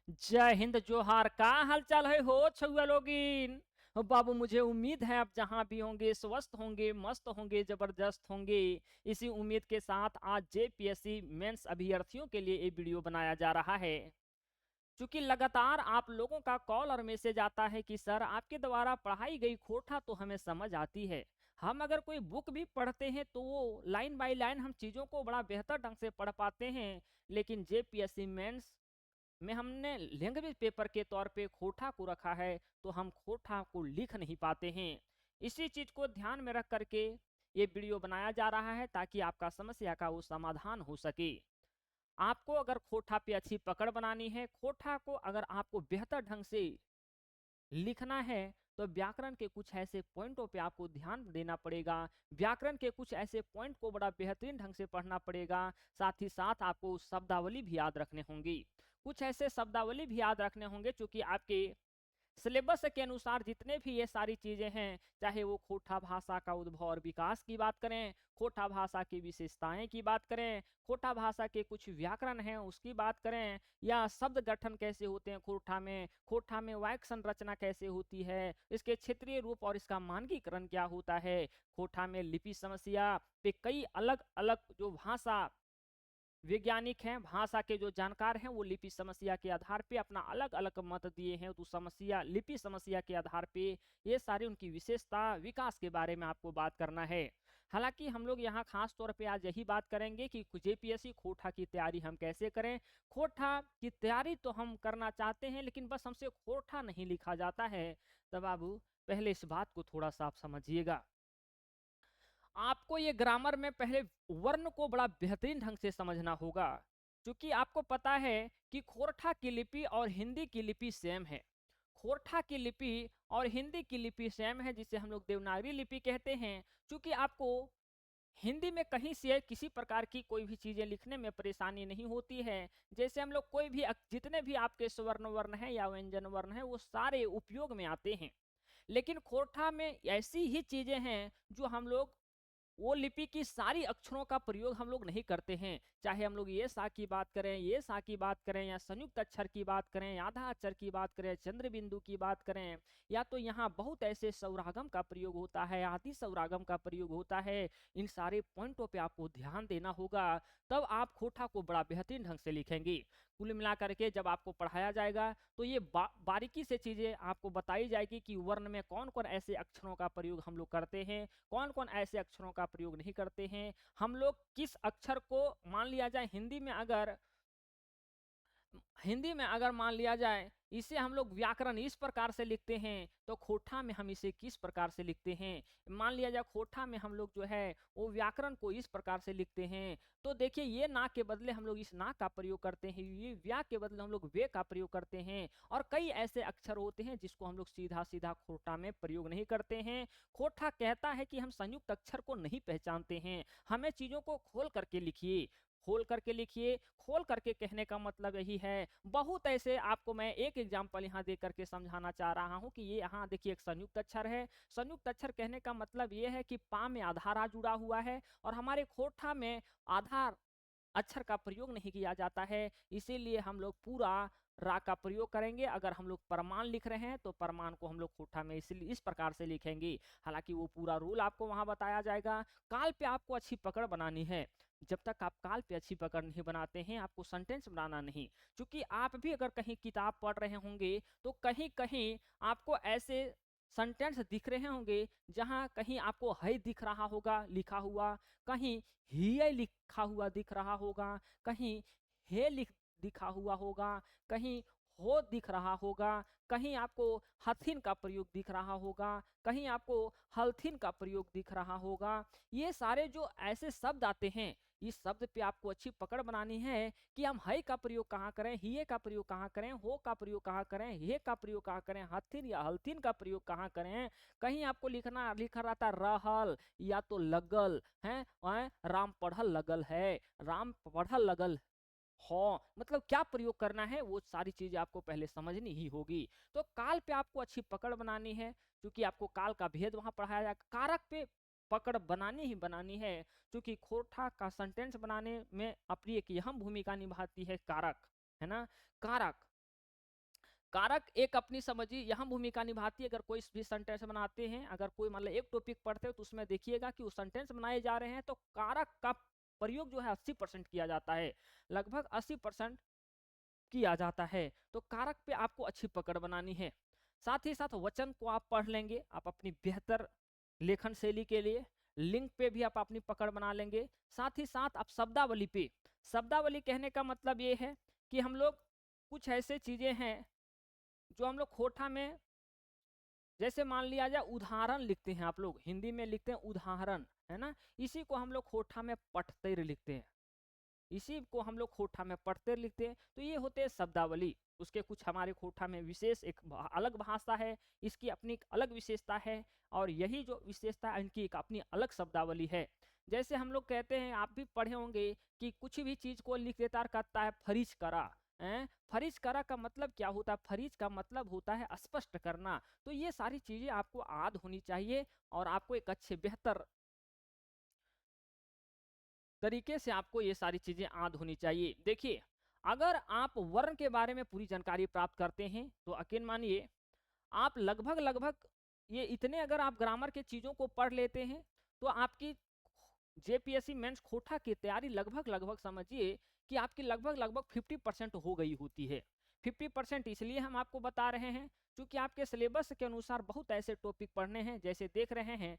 जय हिंद जोहार। का हालचाल है हो छुआ लोगिन? बाबू मुझे उम्मीद है आप जहां भी होंगे स्वस्थ होंगे, मस्त होंगे, जबरदस्त होंगे। इसी उम्मीद के साथ आज जेपीएससी मेंस अभ्यर्थियों के लिए ये वीडियो बनाया जा रहा है। चूंकि लगातार आप लोगों का कॉल और मैसेज आता है कि सर आपके द्वारा पढ़ाई गई खोटा तो हमें समझ आती है, हम अगर कोई बुक भी पढ़ते हैं तो वो लाइन बाय लाइन हम चीज़ों को बड़ा बेहतर ढंग से पढ़ पाते हैं, लेकिन जेपीएससी मेंस में हमने लैंग्वेज पेपर के तौर पे खोटा को रखा है तो हम खोटा को लिख नहीं पाते हैं। इसी चीज को ध्यान में रख करके ये वीडियो बनाया जा रहा है ताकि आपका समस्या का वो समाधान हो सके। आपको अगर खोटा पे अच्छी पकड़ बनानी है, खोटा को अगर आपको बेहतर ढंग से लिखना है, तो व्याकरण के कुछ ऐसे पॉइंटों पे आपको ध्यान देना पड़ेगा। व्याकरण के कुछ ऐसे पॉइंट को बड़ा बेहतरीन ढंग से पढ़ना पड़ेगा। साथ ही साथ आपको शब्दावली भी याद रखने होंगी। कुछ ऐसे शब्दावली भी याद रखने होंगे क्योंकि आपके सिलेबस के अनुसार जितने भी ये सारी चीज़ें हैं, चाहे वो खोटा भाषा का उद्भव और विकास की बात करें, खोटा भाषा की विशेषताएं की बात करें, खोटा भाषा के कुछ व्याकरण हैं उसकी बात करें, या शब्द गठन कैसे होते हैं खोटा में वाक्य संरचना कैसे होती है, इसके क्षेत्रीय रूप और इसका मानकीकरण क्या होता है, खोटा में लिपि समस्या पे कई अलग अलग जो भाषा वैज्ञानिक हैं, भाषा के जो जानकार हैं, वो लिपि समस्या के आधार पे अपना अलग अलग मत दिए हैं। तो समस्या लिपि समस्या के आधार पे ये सारी उनकी विशेषता विकास के बारे में आपको बात करना है। हालांकि हम लोग यहाँ खास तौर पे आज यही बात करेंगे कि जेपीएससी खोटा की तैयारी हम कैसे करें। खोटा की तैयारी तो हम करना चाहते हैं, लेकिन बस हमसे खोटा नहीं लिखा जाता है। तो बाबू पहले इस बात को थोड़ा सा आप समझिएगा। आपको ये ग्रामर में पहले वर्ण को बड़ा बेहतरीन ढंग से समझना होगा, क्योंकि आपको पता है कि खोरठा की लिपि और हिंदी की लिपि सेम है। खोरठा की लिपि और हिंदी की लिपि सेम है, जिसे हम लोग देवनागरी लिपि कहते हैं। क्योंकि आपको हिंदी में कहीं से किसी प्रकार की कोई भी चीज़ें लिखने में परेशानी नहीं होती है। जैसे हम लोग कोई भी जितने भी आपके स्वर्ण वर्ण हैं या व्यंजन वर्ण हैं, वो सारे उपयोग में आते हैं। लेकिन खोरठा में ऐसी ही चीज़ें हैं जो हम लोग वो लिपि की सारी अक्षरों का प्रयोग हम लोग नहीं करते हैं। चाहे हम लोग ये सा की बात करें, ये सा की बात करें, या संयुक्त अक्षर की बात करें, आधा अक्षर की बात करें, चंद्र बिंदु की बात करें, या तो यहाँ बहुत ऐसे सौरागम का प्रयोग होता है, आदि सौरागम का प्रयोग होता है। इन सारे पॉइंटों पे आपको ध्यान देना होगा, तब आप खोटा को बड़ा बेहतरीन ढंग से लिखेंगे। कुल मिलाकर के जब आपको पढ़ाया जाएगा तो ये बारीकी से चीज़ें आपको बताई जाएगी कि वर्ण में कौन कौन ऐसे अक्षरों का प्रयोग हम लोग करते हैं, कौन कौन ऐसे अक्षरों का प्रयोग नहीं करते हैं। हम लोग किस अक्षर को मान लिया जाए हिंदी में अगर मान लिया जाए इसे हम लोग व्याकरण इस प्रकार से लिखते हैं, तो खोटा में हम इसे किस प्रकार से लिखते हैं। मान लिया जाए खोटा में हम लोग जो है वो व्याकरण को इस प्रकार से लिखते हैं, तो देखिए ये ना के बदले हम लोग इस ना का प्रयोग करते हैं, ये व्या के बदले हम लोग वे का प्रयोग करते हैं। और कई ऐसे अक्षर होते हैं जिसको हम लोग सीधा सीधा खोटा में प्रयोग नहीं करते हैं। खोटा कहता है कि हम संयुक्त अक्षर को नहीं पहचानते हैं, हमें चीज़ों को खोल करके लिखिए। खोल करके लिखिए, खोल करके कहने का मतलब यही है। बहुत ऐसे आपको मैं एक एग्जांपल यहाँ दे करके समझाना चाह रहा हूँ कि ये यहाँ देखिए एक संयुक्त अक्षर है। संयुक्त अक्षर कहने का मतलब ये है कि पा में आधार आ जुड़ा हुआ है, और हमारे खोटा में आधार अक्षर का प्रयोग नहीं किया जाता है। इसीलिए हम लोग पूरा रा का प्रयोग करेंगे। अगर हम लोग परमान लिख रहे हैं तो परमान को हम लोग खोटा में इसलिए इस प्रकार से लिखेंगे। हालांकि वो पूरा रूल आपको वहां बताया जाएगा। काल पे आपको अच्छी पकड़ बनानी है। जब तक आप काल पे अच्छी पकड़ नहीं बनाते हैं, आपको सेंटेंस बनाना नहीं। क्योंकि आप भी अगर कहीं किताब पढ़ रहे होंगे तो कहीं कहीं आपको ऐसे सेंटेंस दिख रहे होंगे जहां कहीं आपको है दिख रहा होगा लिखा हुआ, कहीं ही लिखा हुआ दिख रहा होगा, कहीं हे दिखा हुआ होगा, कहीं हो दिख रहा होगा, कहीं आपको हथिन का प्रयोग दिख रहा होगा, कहीं आपको हल्थिन का प्रयोग दिख रहा होगा। ये सारे जो ऐसे शब्द आते हैं, इस शब्द पे आपको अच्छी पकड़ बनानी है कि हम है का प्रयोग कहाँ करें, हिये का प्रयोग कहाँ करें, हो का प्रयोग कहाँ करें, हे का प्रयोग कहाँ करें, हथिन या हल्थिन का प्रयोग कहाँ करें। कहीं आपको लिखा रहता रहल या तो लगल है, राम पढ़ल लगल है, राम पढ़ल लगल हाँ, मतलब क्या प्रयोग करना है वो सारी चीजें आपको पहले समझनी ही होगी। तो काल पे आपको अच्छी पकड़ बनानी है, क्योंकि आपको काल का भेद वहां पढ़ाया जाएगा। कारक पे पकड़ बनानी ही बनानी है, क्योंकि खोटा का सेंटेंस बनाने में अपनी एक अहम भूमिका निभाती है कारक, है ना। कारक कारक एक अपनी समझिए यहाँ भूमिका निभाती है। अगर कोई भी सेंटेंस बनाते हैं, अगर कोई मतलब एक टॉपिक पढ़ते हो तो उसमें देखिएगा कि वो सेंटेंस बनाए जा रहे हैं तो कारक का प्रयोग जो है 80% किया जाता है, लगभग 80% किया जाता है। तो कारक पे आपको अच्छी पकड़ बनानी है। साथ ही साथ वचन को आप पढ़ लेंगे, आप अपनी बेहतर लेखन शैली के लिए। लिंक पे भी आप अपनी पकड़ बना लेंगे। साथ ही साथ आप शब्दावली पे, शब्दावली कहने का मतलब ये है कि हम लोग कुछ ऐसे चीजें हैं जो हम लोग खोटा में, जैसे मान लिया जाए उदाहरण लिखते हैं, आप लोग हिंदी में लिखते हैं उदाहरण, है ना, इसी को हम लोग खोटा में पठतेर लिखते हैं, इसी को हम लोग खोटा में पढ़ते लिखते हैं। तो ये होते हैं शब्दावली। उसके कुछ हमारे खोटा में विशेष एक अलग भाषा है, इसकी अपनी एक अलग विशेषता है, और यही जो विशेषता है इनकी एक अपनी अलग शब्दावली है। जैसे हम लोग कहते हैं, आप भी पढ़े होंगे कि कुछ भी चीज को लिख देता कहता है फरीज करा। फरीज करा का मतलब क्या होता है? फरीज का मतलब होता है स्पष्ट करना। तो ये सारी चीजें आपको याद होनी चाहिए और आपको एक अच्छे बेहतर तरीके से आपको ये सारी चीजें याद होनी चाहिए। देखिए, अगर आप वर्ण के बारे में पूरी जानकारी प्राप्त करते हैं तो यकीन मानिए आप लगभग लगभग ये इतने, अगर आप ग्रामर के चीजों को पढ़ लेते हैं तो आपकी जेपीएससी मेंस खोटा की तैयारी लगभग लगभग समझिए कि आपकी लगभग लगभग 50% हो गई होती है। 50% इसलिए हम आपको बता रहे हैं क्योंकि आपके सिलेबस के अनुसार बहुत ऐसे टॉपिक पढ़ने हैं। जैसे देख रहे हैं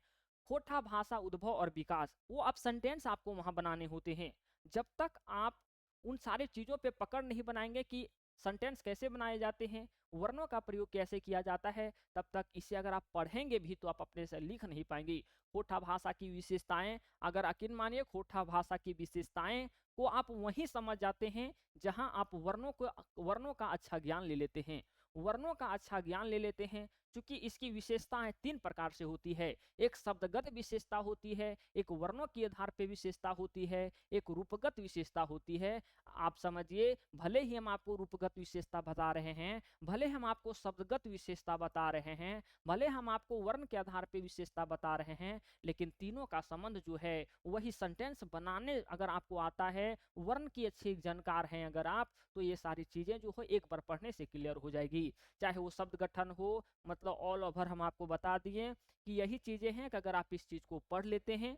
खोटा भाषा उद्भव और विकास, वो आप सेंटेंस आपको वहां बनाने होते हैं। जब तक आप उन सारी चीजों पे पकड़ नहीं बनाएंगे कि सेंटेंस कैसे बनाए जाते हैं, वर्णों का प्रयोग कैसे किया जाता है, तब तक इसे अगर आप पढ़ेंगे भी तो आप अपने से लिख नहीं पाएंगे। खोटा भाषा की विशेषताएं, अगर यकीन मानिए खोटा भाषा की विशेषताएं को आप वहीं समझ जाते हैं जहां आप वर्णों का अच्छा ज्ञान ले लेते हैं। वर्णों का अच्छा ज्ञान ले लेते हैं क्योंकि इसकी विशेषताएं 3 प्रकार से होती है। एक शब्दगत विशेषता होती है, एक वर्णों के आधार पे विशेषता होती है, एक रूपगत विशेषता होती है। आप समझिए, भले ही हम आपको रूपगत विशेषता बता रहे हैं, भले हम आपको शब्दगत विशेषता बता रहे हैं, भले हम आपको वर्ण के आधार पे विशेषता बता रहे हैं, लेकिन तीनों का संबंध जो है वही सेंटेंस बनाने अगर आपको आता है, वर्ण की अच्छी जानकार हैं अगर आप, तो ये सारी चीजें जो है एक बार पढ़ने से क्लियर हो जाएगी। चाहे वो शब्द गठन हो, मतलब ऑल ओवर हम आपको बता दिए कि यही चीजें हैं कि अगर आप इस चीज को पढ़ लेते हैं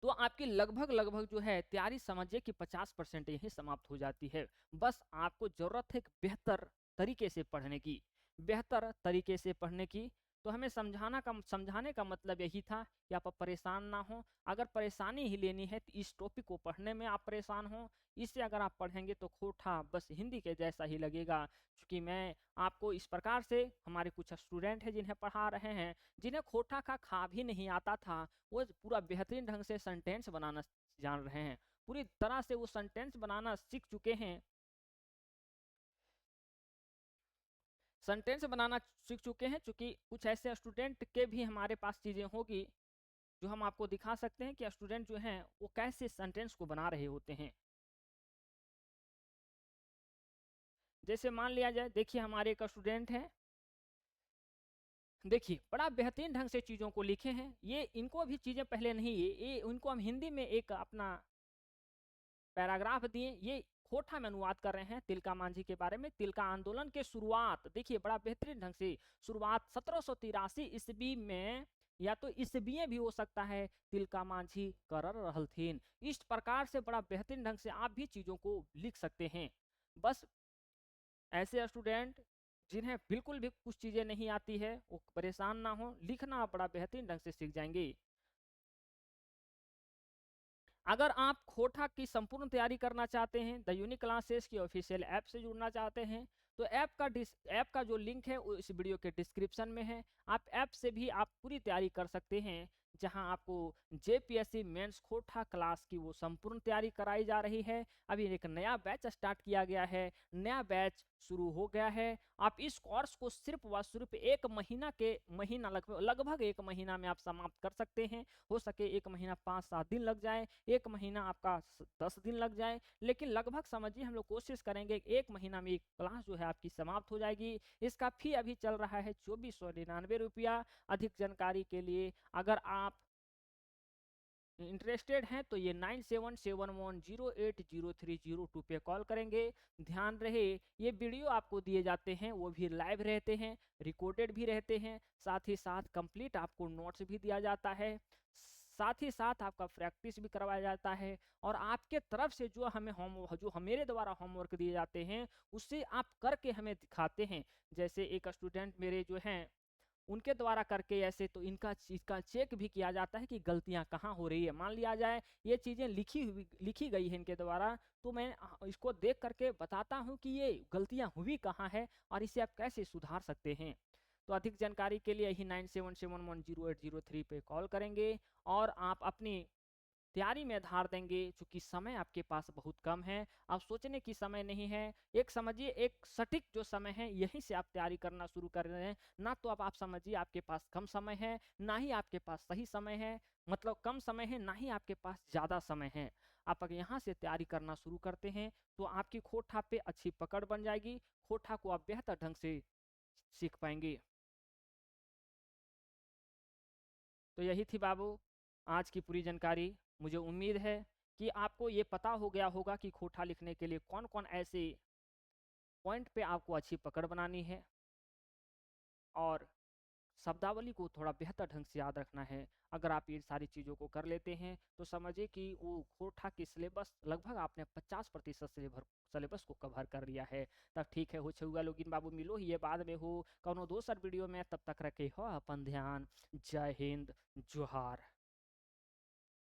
तो आपकी लगभग लगभग जो है तैयारी समझिए कि 50% यही समाप्त हो जाती है। बस आपको जरूरत है एक बेहतर तरीके से पढ़ने की, बेहतर तरीके से पढ़ने की। तो हमें समझाने का मतलब यही था कि आप परेशान ना हो। अगर परेशानी ही लेनी है तो इस टॉपिक को पढ़ने में आप परेशान हो, इससे अगर आप पढ़ेंगे तो खोटा बस हिंदी के जैसा ही लगेगा। क्योंकि मैं आपको इस प्रकार से, हमारे कुछ स्टूडेंट हैं जिन्हें पढ़ा रहे हैं, जिन्हें खोटा का खा भी नहीं आता था, वो पूरा बेहतरीन ढंग से सेंटेंस बनाना जान रहे हैं, पूरी तरह से वो सेंटेंस बनाना सीख चुके हैं, सेंटेंस बनाना सीख चुके हैं। चूंकि कुछ ऐसे स्टूडेंट के भी हमारे पास चीजें होगी जो हम आपको दिखा सकते हैं कि स्टूडेंट जो हैं वो कैसे सेंटेंस को बना रहे होते हैं। जैसे मान लिया जाए, देखिए हमारे एक स्टूडेंट हैं, देखिए बड़ा बेहतरीन ढंग से चीजों को लिखे हैं। ये इनको भी चीजें पहले नहीं, ये उनको हम हिंदी में एक अपना पैराग्राफ दिए, ये खोटा में अनुवाद कर रहे हैं तिलका मांझी के बारे में। तिलका आंदोलन के शुरुआत देखिए बड़ा बेहतरीन ढंग से, शुरुआत 1783 ईस्वी में, या तो ईस्वी भी हो सकता है, तिलका मांझी कर रहल थीन। इस प्रकार से बड़ा बेहतरीन ढंग से आप भी चीजों को लिख सकते हैं। बस ऐसे स्टूडेंट जिन्हें बिल्कुल भी कुछ चीजें नहीं आती है वो परेशान ना हो, लिखना बड़ा बेहतरीन ढंग से सीख जाएंगे। अगर आप खोटा की संपूर्ण तैयारी करना चाहते हैं, द यूनिक क्लासेस की ऑफिशियल ऐप से जुड़ना चाहते हैं, तो ऐप का जो लिंक है वो इस वीडियो के डिस्क्रिप्शन में है। आप ऐप से भी आप पूरी तैयारी कर सकते हैं, जहां आपको जेपीएससी मेंस खोटा क्लास की वो संपूर्ण तैयारी कराई जा रही है। अभी एक नया बैच स्टार्ट किया गया है, नया बैच शुरू हो गया है। आप इस कोर्स को सिर्फ व सिर्फ एक महीना लगभग एक महीना में आप समाप्त कर सकते हैं। हो सके एक महीना 5-7 दिन लग जाए, एक महीना आपका 10 दिन लग जाए, लेकिन लगभग समझिए हम लोग कोशिश करेंगे एक महीना में एक क्लास जो है आपकी समाप्त हो जाएगी। इसका फी अभी चल रहा है 2499 रुपया। अधिक जानकारी के लिए अगर आप इंटरेस्टेड हैं तो ये 9771080302 पे कॉल करेंगे। ध्यान रहे ये वीडियो आपको दिए जाते हैं वो भी लाइव रहते हैं, रिकॉर्डेड भी रहते हैं, साथ ही साथ कंप्लीट आपको नोट्स भी दिया जाता है, साथ ही साथ आपका प्रैक्टिस भी करवाया जाता है। और आपके तरफ से जो हमें मेरे द्वारा होमवर्क दिए जाते हैं उससे आप करके हमें दिखाते हैं। जैसे एक स्टूडेंट मेरे जो हैं उनके द्वारा करके ऐसे तो इनका इसका चेक भी किया जाता है कि गलतियां कहाँ हो रही है। मान लिया जाए ये चीज़ें लिखी गई है इनके द्वारा, तो मैं इसको देख करके बताता हूँ कि ये गलतियां हुई कहाँ है और इसे आप कैसे सुधार सकते हैं। तो अधिक जानकारी के लिए यही 97710803 पे कॉल करेंगे और आप अपनी तैयारी में धार देंगे। चूंकि समय आपके पास बहुत कम है, अब सोचने की समय नहीं है। एक समझिए एक सटीक जो समय है यहीं से आप तैयारी करना शुरू कर रहे हैं। ना तो अब आप समझिए आपके पास कम समय है, ना ही आपके पास सही समय है, मतलब कम समय है ना ही आपके पास ज़्यादा समय है। आप अगर यहाँ से तैयारी करना शुरू करते हैं तो आपकी खोटा पे अच्छी पकड़ बन जाएगी, खोटा को आप बेहतर ढंग से सीख पाएंगे। तो यही थी बाबू आज की पूरी जानकारी। मुझे उम्मीद है कि आपको ये पता हो गया होगा कि खोटा लिखने के लिए कौन कौन ऐसे पॉइंट पे आपको अच्छी पकड़ बनानी है और शब्दावली को थोड़ा बेहतर ढंग से याद रखना है। अगर आप ये सारी चीज़ों को कर लेते हैं तो समझिए कि वो खोटा की सिलेबस लगभग आपने 50% सिलेबस को कवर कर लिया है। तब ठीक है हो छुआ लोगिन बाबू मिलो ही ये बाद में हो कौनो दोसर वीडियो में। तब तक रखे हो अपन ध्यान। जय हिंद, जोहार।